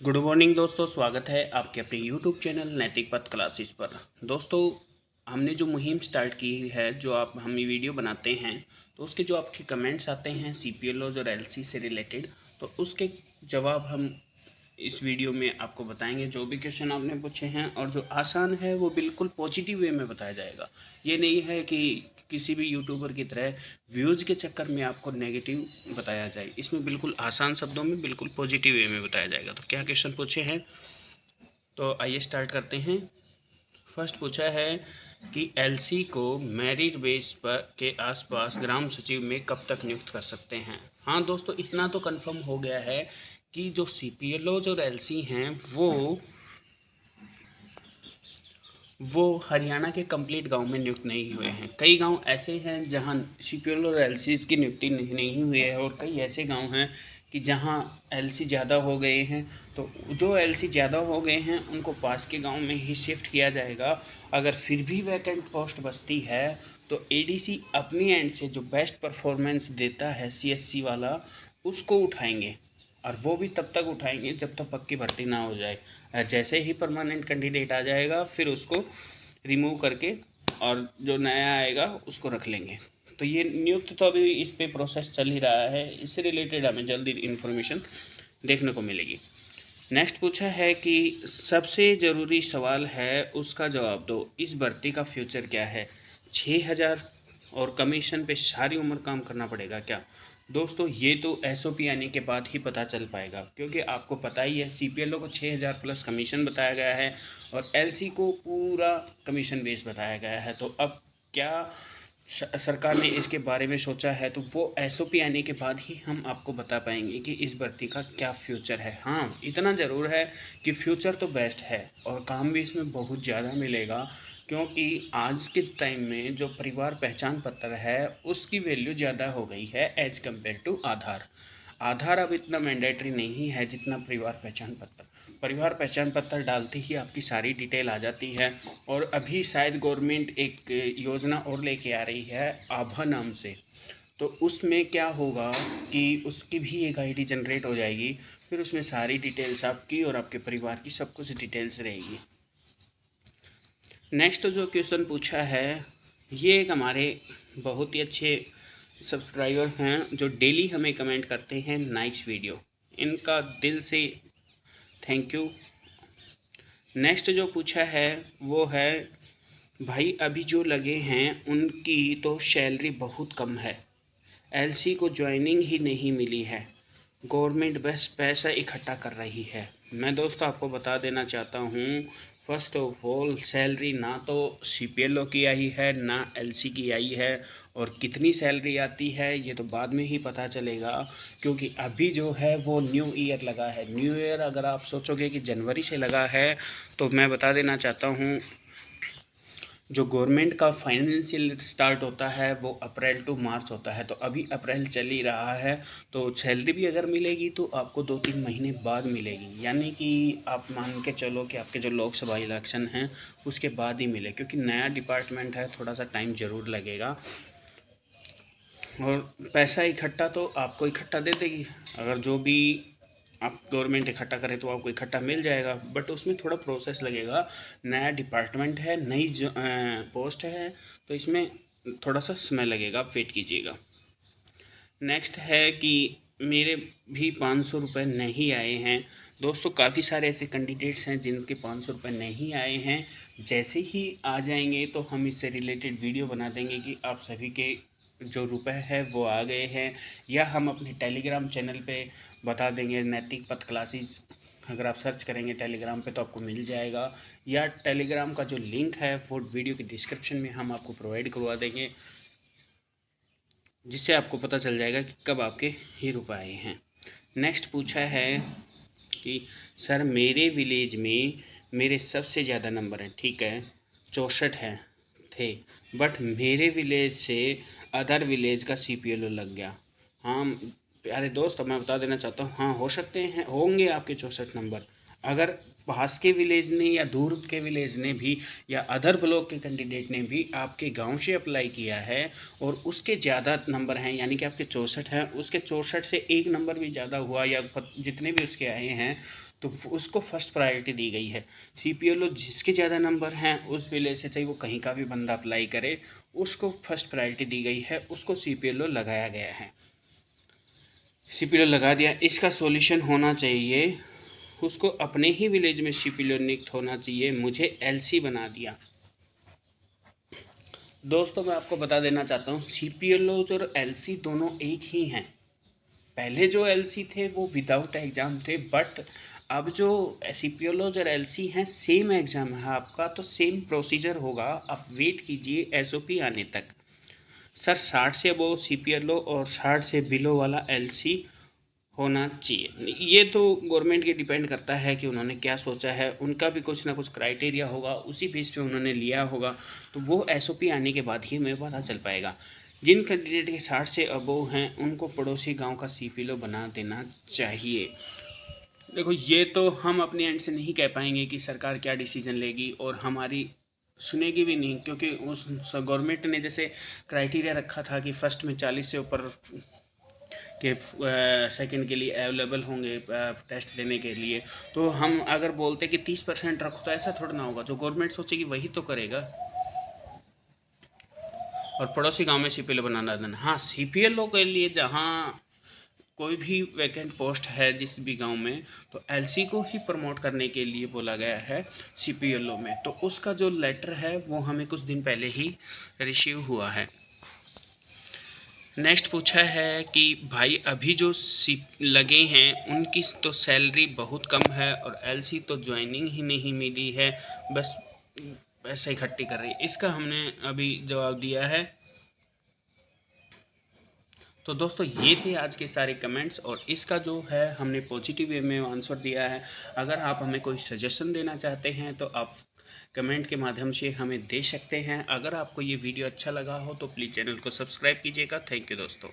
Good morning दोस्तों, स्वागत है आपके अपने यूट्यूब चैनल नैतिक पथ क्लासेस पर। दोस्तों, हमने जो मुहिम स्टार्ट की है, जो आप हम ये वीडियो बनाते हैं तो उसके जो आपके कमेंट्स आते हैं सीपीएलओज और एलसी से रिलेटेड, तो उसके जवाब हम इस वीडियो में आपको बताएंगे। जो भी क्वेश्चन आपने पूछे हैं और जो आसान है वो बिल्कुल पॉजिटिव वे में बताया जाएगा। ये नहीं है कि किसी भी यूट्यूबर की तरह व्यूज़ के चक्कर में आपको नेगेटिव बताया जाए। इसमें बिल्कुल आसान शब्दों में बिल्कुल पॉजिटिव वे में बताया जाएगा। तो क्या क्वेश्चन पूछे हैं, तो आइए स्टार्ट करते हैं। फर्स्ट पूछा है कि एलसी को मेरिट बेस पर के आसपास ग्राम सचिव में कब तक नियुक्त कर सकते हैं। हाँ दोस्तों, इतना तो कंफर्म हो गया है कि जो सीपीएलओज और एलसी हैं वो हरियाणा के कंप्लीट गांव में नियुक्त नहीं हुए हैं। कई गांव ऐसे हैं जहां सीपीएल और एलसीज की नियुक्ति नहीं हुई है, और कई ऐसे गांव हैं कि जहां एलसी ज़्यादा हो गए हैं। तो जो एलसी ज़्यादा हो गए हैं उनको पास के गांव में ही शिफ्ट किया जाएगा। अगर फिर भी वैकेंट पोस्ट बचती है तो एडीसी अपनी एंड से जो बेस्ट परफॉर्मेंस देता है सीएससी वाला, उसको उठाएंगे। और वो भी तब तक उठाएंगे जब तक पक्की भर्ती ना हो जाए। जैसे ही परमानेंट कैंडिडेट आ जाएगा फिर उसको रिमूव करके और जो नया आएगा उसको रख लेंगे। तो ये नियुक्त तो अभी इस पे प्रोसेस चल ही रहा है। इससे रिलेटेड हमें जल्दी इन्फॉर्मेशन देखने को मिलेगी। नेक्स्ट पूछा है कि सबसे ज़रूरी सवाल है उसका जवाब दो, इस भर्ती का फ्यूचर क्या है। 6,000 और कमीशन पे सारी उम्र काम करना पड़ेगा क्या। दोस्तों, ये तो एसओपी आने के बाद ही पता चल पाएगा, क्योंकि आपको पता ही है सीपीएलओ को 6,000 प्लस कमीशन बताया गया है और एलसी को पूरा कमीशन बेस बताया गया है। तो अब क्या सरकार ने इसके बारे में सोचा है, तो वो एसओपी आने के बाद ही हम आपको बता पाएंगे कि इस भर्ती का क्या फ्यूचर है। हाँ, इतना ज़रूर है कि फ्यूचर तो बेस्ट है और काम भी इसमें बहुत ज़्यादा मिलेगा, क्योंकि आज के टाइम में जो परिवार पहचान पत्र है उसकी वैल्यू ज़्यादा हो गई है एज कम्पेयर टू आधार। आधार अब इतना मैंडेटरी नहीं है जितना परिवार पहचान पत्र। परिवार पहचान पत्र डालते ही आपकी सारी डिटेल आ जाती है। और अभी शायद गवर्नमेंट एक योजना और लेके आ रही है आभा नाम से। तो उसमें क्या होगा कि उसकी भी एक आईडी जनरेट हो जाएगी, फिर उसमें सारी डिटेल्स आपकी और आपके परिवार की सब कुछ डिटेल्स रहेगी। नेक्स्ट जो क्वेश्चन पूछा है, ये एक हमारे बहुत ही अच्छे सब्सक्राइबर हैं जो डेली हमें कमेंट करते हैं नाइस वीडियो। इनका दिल से थैंक यू। नेक्स्ट जो पूछा है वो है, भाई अभी जो लगे हैं उनकी तो सैलरी बहुत कम है, एलसी को ज्वाइनिंग ही नहीं मिली है, गवर्नमेंट बस पैसा इकट्ठा कर रही है। मैं दोस्तों आपको बता देना चाहता हूँ, फर्स्ट ऑफ ऑल सैलरी ना तो सीपीएलओ की आई है ना एलसी की आई है। और कितनी सैलरी आती है ये तो बाद में ही पता चलेगा, क्योंकि अभी जो है वो न्यू ईयर लगा है। न्यू ईयर अगर आप सोचोगे कि जनवरी से लगा है, तो मैं बता देना चाहता हूँ जो गवर्नमेंट का फाइनेंशियल स्टार्ट होता है वो अप्रैल टू मार्च होता है। तो अभी अप्रैल चल ही रहा है, तो सैलरी भी अगर मिलेगी तो आपको 2-3 महीने बाद मिलेगी। यानी कि आप मान के चलो कि आपके जो लोकसभा इलेक्शन हैं उसके बाद ही मिले, क्योंकि नया डिपार्टमेंट है, थोड़ा सा टाइम ज़रूर लगेगा। और पैसा इकट्ठा तो आपको इकट्ठा दे देगी। अगर जो भी आप गवर्नमेंट इकट्ठा करे तो आपको इकट्ठा मिल जाएगा, बट उसमें थोड़ा प्रोसेस लगेगा। नया डिपार्टमेंट है, नई पोस्ट है, तो इसमें थोड़ा सा समय लगेगा, आप वेट कीजिएगा। नेक्स्ट है कि मेरे भी 500 रुपये नहीं आए हैं। दोस्तों, काफ़ी सारे ऐसे कैंडिडेट्स हैं जिनके 500 रुपये नहीं आए हैं। जैसे ही आ जाएंगे तो हम इससे रिलेटेड वीडियो बना देंगे कि आप सभी के जो रुपए है वो आ गए हैं, या हम अपने टेलीग्राम चैनल पे बता देंगे नैतिक पथ क्लासेस। अगर आप सर्च करेंगे टेलीग्राम पे तो आपको मिल जाएगा, या टेलीग्राम का जो लिंक है वो वीडियो के डिस्क्रिप्शन में हम आपको प्रोवाइड करवा देंगे, जिससे आपको पता चल जाएगा कि कब आपके ये रुपए आए हैं। नेक्स्ट पूछा है कि सर मेरे विलेज में मेरे सबसे ज़्यादा नंबर हैं, ठीक है 64 हैं थे, बट मेरे विलेज से अदर विलेज का सीपीएलओ लग गया। हाँ प्यारे दोस्त, मैं बता देना चाहता हूँ, हाँ हो सकते हैं, होंगे आपके 64 नंबर। अगर पास के विलेज ने या दूर के विलेज ने भी या अदर ब्लॉक के कैंडिडेट ने भी आपके गांव से अप्लाई किया है और उसके ज़्यादा नंबर हैं, यानी कि आपके 64 हैं, उसके 64 से एक नंबर भी ज़्यादा हुआ या जितने भी उसके आए हैं, तो उसको फर्स्ट प्रायोरिटी दी गई है। CPLO जिसके ज़्यादा नंबर हैं उस विलेज से, चाहे वो कहीं का भी बंदा अप्लाई करे, उसको फर्स्ट प्रायोरिटी दी गई है, उसको CPLO लगाया गया है। CPLO लगा दिया। इसका सॉल्यूशन होना चाहिए, उसको अपने ही विलेज में CPLO नियुक्त होना चाहिए। मुझे LC बना दिया। दोस्तों मैं आपको बता देना चाहता हूँ, CPLO और LC दोनों एक ही हैं। पहले जो LC थे वो विदाउट एग्ज़ाम थे, बट अब जो CPLO और LC हैं सेम एग्ज़ाम है आपका, तो सेम प्रोसीजर होगा। आप वेट कीजिए SOP आने तक। सर 60 से अबव CPLO और 60 से बिलो वाला LC होना चाहिए। ये तो गवर्नमेंट के डिपेंड करता है कि उन्होंने क्या सोचा है, उनका भी कुछ ना कुछ क्राइटेरिया होगा, उसी बेस पे उन्होंने लिया होगा, तो वो SOP आने के बाद ही हमें पता चल पाएगा। जिन कैंडिडेट के 60 से अबव हैं उनको पड़ोसी गांव का CPLO बना देना चाहिए। देखो ये तो हम अपने एंड से नहीं कह पाएंगे कि सरकार क्या डिसीजन लेगी और हमारी सुनेगी भी नहीं, क्योंकि उस गवर्नमेंट ने जैसे क्राइटेरिया रखा था कि फर्स्ट में 40 से ऊपर के सेकंड के लिए अवेलेबल होंगे टेस्ट देने के लिए, तो हम अगर बोलते कि 30% रखो तो ऐसा थोड़ा ना होगा। जो गवर्नमेंट सोचेगी वही तो करेगा। और पड़ोसी गांव में CPLO बनाना देना, हाँ CPLO के लिए जहाँ कोई भी वैकेंट पोस्ट है जिस भी गांव में, तो LC को ही प्रमोट करने के लिए बोला गया है CPLO में। तो उसका जो लेटर है वो हमें कुछ दिन पहले ही रिसीव हुआ है। नेक्स्ट पूछा है कि भाई अभी जो लगे हैं उनकी तो सैलरी बहुत कम है और LC तो ज्वाइनिंग ही नहीं मिली है, बस पैसे इकट्ठी कर रही है। इसका हमने अभी जवाब दिया है। तो दोस्तों ये थे आज के सारे कमेंट्स और इसका जो है हमने पॉजिटिव वे में आंसर दिया है। अगर आप हमें कोई सजेशन देना चाहते हैं तो आप कमेंट के माध्यम से हमें दे सकते हैं। अगर आपको ये वीडियो अच्छा लगा हो तो प्लीज़ चैनल को सब्सक्राइब कीजिएगा। थैंक यू दोस्तों।